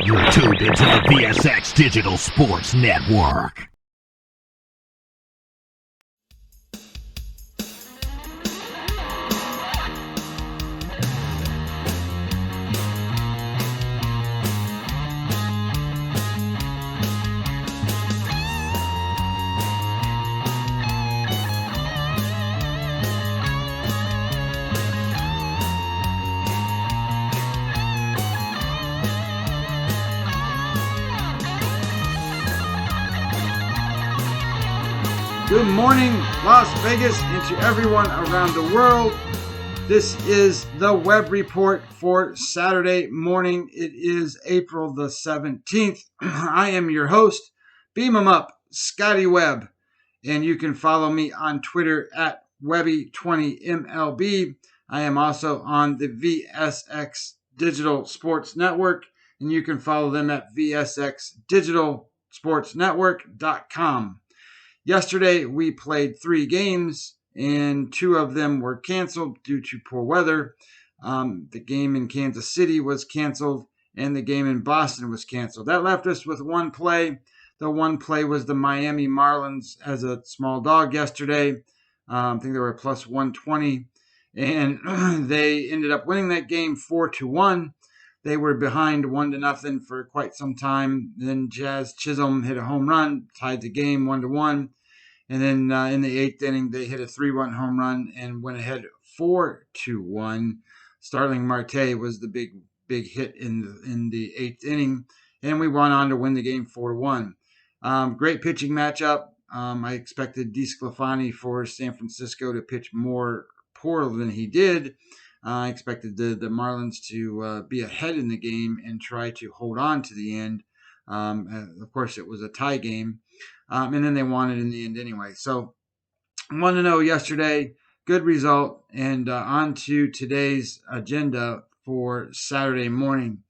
You're tuned into the VSX Digital Sports Network. Good morning, Las Vegas, and to everyone around the world. This is the Web Report for Saturday morning. It is April the 17th. I am your host, Beam 'em Up, Scotty Webb, and you can follow me on Twitter at Webby20MLB. I am also on the VSX Digital Sports Network, and you can follow them at VSXDigitalSportsNetwork.com. Yesterday, we played 3 games, and 2 of them were canceled due to poor weather. The game in Kansas City was canceled, and the game in Boston was canceled. That left us with 1 play. The 1 play was the Miami Marlins as a small dog yesterday. I think they were plus 120, and they ended up winning that game 4-1. They were behind 1-0 for quite some time. Then Jazz Chisholm hit a home run, tied the game 1-1. And then in the 8th inning, they hit a 3-run home run and went ahead 4-1. Starling Marte was the big hit in the 8th inning, and we went on to win the game 4-1. Great pitching matchup. I expected DeSclafani for San Francisco to pitch more poor than he did. I expected the Marlins to be ahead in the game and try to hold on to the end. Of course, it was a tie game, and then they won it in the end anyway. So 1-0 yesterday, good result, and on to today's agenda for Saturday morning.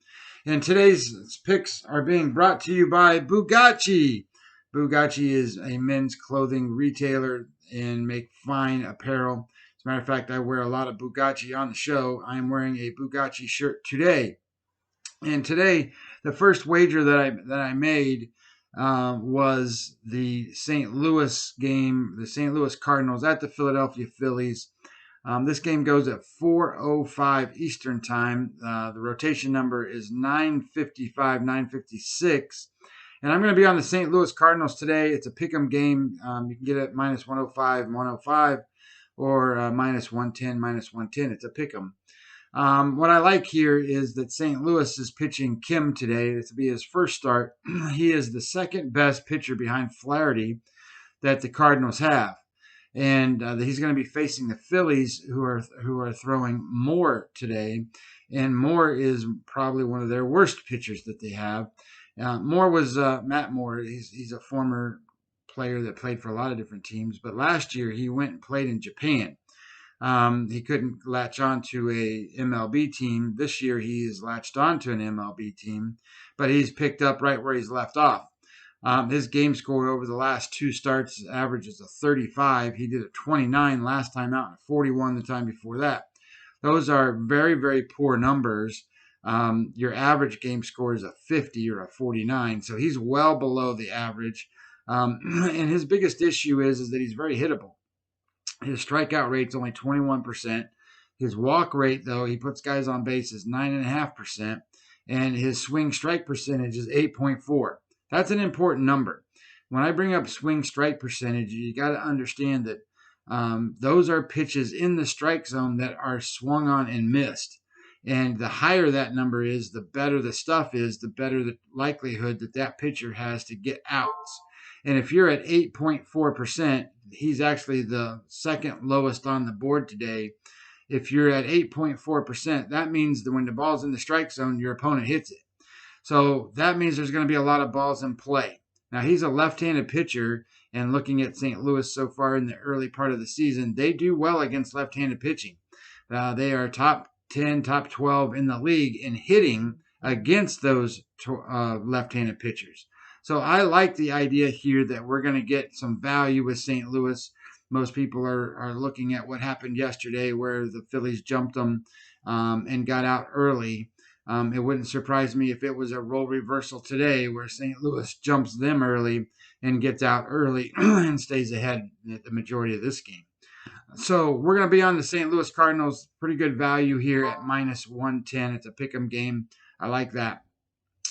And today's picks are being brought to you by Bugatti. Bugatti is a men's clothing retailer and make fine apparel. As a matter of fact, I wear a lot of Bugatti on the show. I am wearing a Bugatti shirt today. And today, the first wager that I made was the St. Louis game, the St. Louis Cardinals at the Philadelphia Phillies. This game goes at 4:05 Eastern Time. The rotation number is 955, 956. And I'm going to be on the St. Louis Cardinals today. It's a pick'em game. You can get it minus 105, 105. Or minus 110, minus 110. It's a pick'em. What I like here is that St. Louis is pitching Kim today. This will be his first start. He is the second best pitcher behind Flaherty that the Cardinals have. And he's going to be facing the Phillies, who are throwing Moore today. And Moore is probably one of their worst pitchers that they have. Moore was Matt Moore. He's a former player that played for a lot of different teams, but last year he went and played in Japan. He couldn't latch on to a MLB team. This year he's latched on to an MLB team, but he's picked up right where he's left off. His game score over the last 2 starts averages a 35. He did a 29 last time out and a 41 the time before that. Those are very, very poor numbers. Your average game score is a 50 or a 49, so he's well below the average. And his biggest issue is that he's very hittable. His strikeout rate's only 21%. His walk rate, though, he puts guys on base, is 9.5%. And his swing strike percentage is 8.4. That's an important number. When I bring up swing strike percentage, you got to understand that those are pitches in the strike zone that are swung on and missed. And the higher that number is, the better the stuff is, the better the likelihood that pitcher has to get outs. And if you're at 8.4%, he's actually the second lowest on the board today. If you're at 8.4%, that means that when the ball's in the strike zone, your opponent hits it. So that means there's going to be a lot of balls in play. Now, he's a left-handed pitcher, and looking at St. Louis so far in the early part of the season, they do well against left-handed pitching. They are top 10, top 12 in the league in hitting against those left-handed pitchers. So I like the idea here that we're going to get some value with St. Louis. Most people are looking at what happened yesterday where the Phillies jumped them and got out early. It wouldn't surprise me if it was a role reversal today where St. Louis jumps them early and gets out early and stays ahead the majority of this game. So we're going to be on the St. Louis Cardinals. Pretty good value here at minus 110. It's a pick'em game. I like that.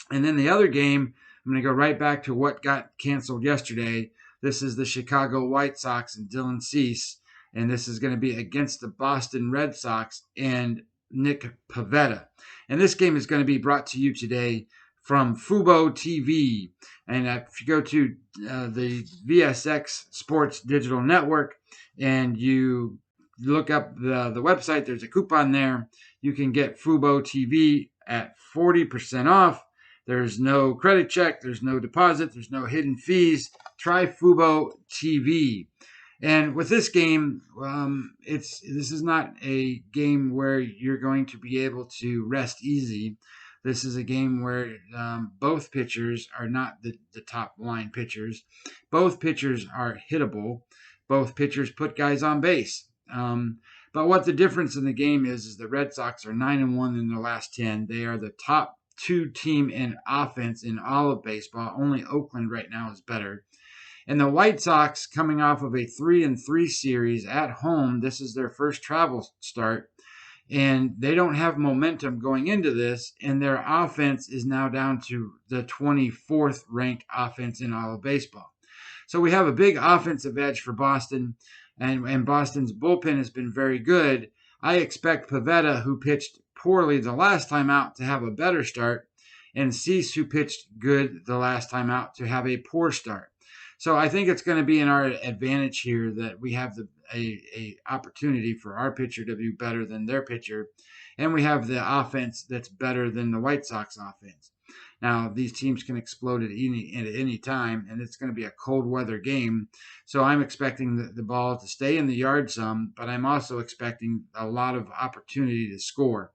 And then the other game, I'm going to go right back to what got canceled yesterday. This is the Chicago White Sox and Dylan Cease. And this is going to be against the Boston Red Sox and Nick Pivetta. And this game is going to be brought to you today from Fubo TV. And if you go to the VSX Sports Digital Network and you look up the website, there's a coupon there. You can get Fubo TV at 40% off. There's no credit check. There's no deposit. There's no hidden fees. Try Fubo TV. And with this game, this is not a game where you're going to be able to rest easy. This is a game where both pitchers are not the top line pitchers. Both pitchers are hittable. Both pitchers put guys on base. But what the difference in the game is the Red Sox are 9-1 in their last 10. They are the top 2 team in offense in all of baseball. Only Oakland right now is better. And the White Sox, coming off of a 3-3 series at home, this is their first travel start, and they don't have momentum going into this, and their offense is now down to the 24th ranked offense in all of baseball. So we have a big offensive edge for Boston, and Boston's bullpen has been very good. I expect Pivetta, who pitched poorly the last time out, to have a better start, and Cease, who pitched good the last time out, to have a poor start. So I think it's going to be in our advantage here that we have a opportunity for our pitcher to do better than their pitcher, and we have the offense that's better than the White Sox offense. Now, these teams can explode at any time, and it's going to be a cold weather game. So I'm expecting the ball to stay in the yard some, but I'm also expecting a lot of opportunity to score.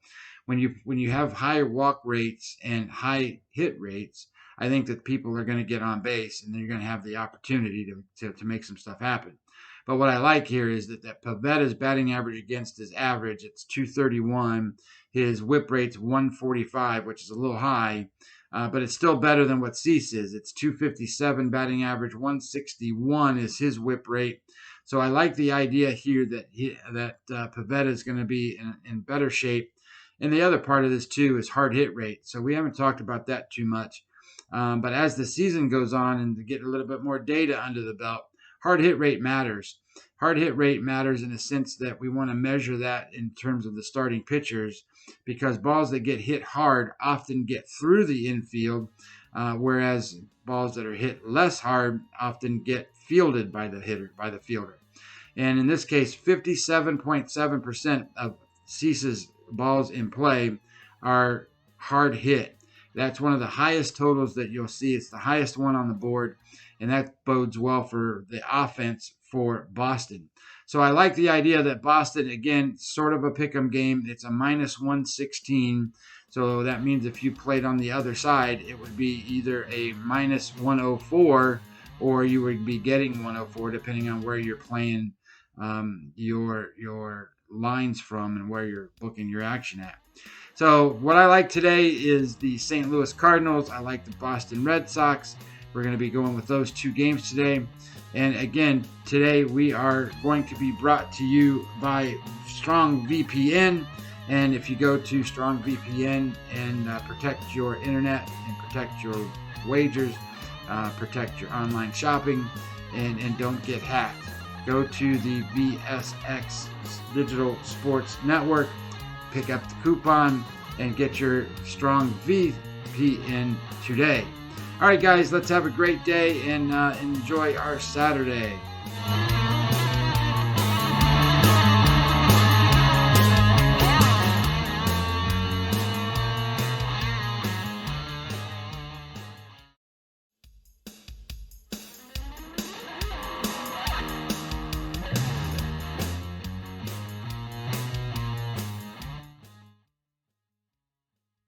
When you have high walk rates and high hit rates, I think that people are going to get on base, and they're going to have the opportunity to make some stuff happen. But what I like here is that Pivetta's batting average against is average. It's 231. His whip rate's 145, which is a little high, but it's still better than what Cease is. It's 257 batting average. 161 is his whip rate. So I like the idea here that Pivetta is going to be in better shape. And the other part of this, too, is hard hit rate. So we haven't talked about that too much. But as the season goes on and to get a little bit more data under the belt, hard hit rate matters. Hard hit rate matters in the sense that we want to measure that in terms of the starting pitchers, because balls that get hit hard often get through the infield, whereas balls that are hit less hard often get fielded by the fielder. And in this case, 57.7% of Cease's balls in play are hard hit. That's one of the highest totals that you'll see. It's the highest one on the board, and that bodes well for the offense for Boston. So I like the idea that Boston, again, sort of a pick'em game. It's a minus 116. So that means if you played on the other side, it would be either a minus 104 or you would be getting 104 depending on where you're playing your lines from and where you're booking your action at. So what I like today is the St. Louis Cardinals. I like the Boston Red Sox. We're going to be going with those 2 games today. And again, today we are going to be brought to you by Strong VPN. And if you go to Strong VPN and protect your internet and protect your wagers, protect your online shopping, and don't get hacked, go to the VSX Digital Sports Network, pick up the coupon, and get your Strong VPN today. All right, guys, let's have a great day and enjoy our Saturday.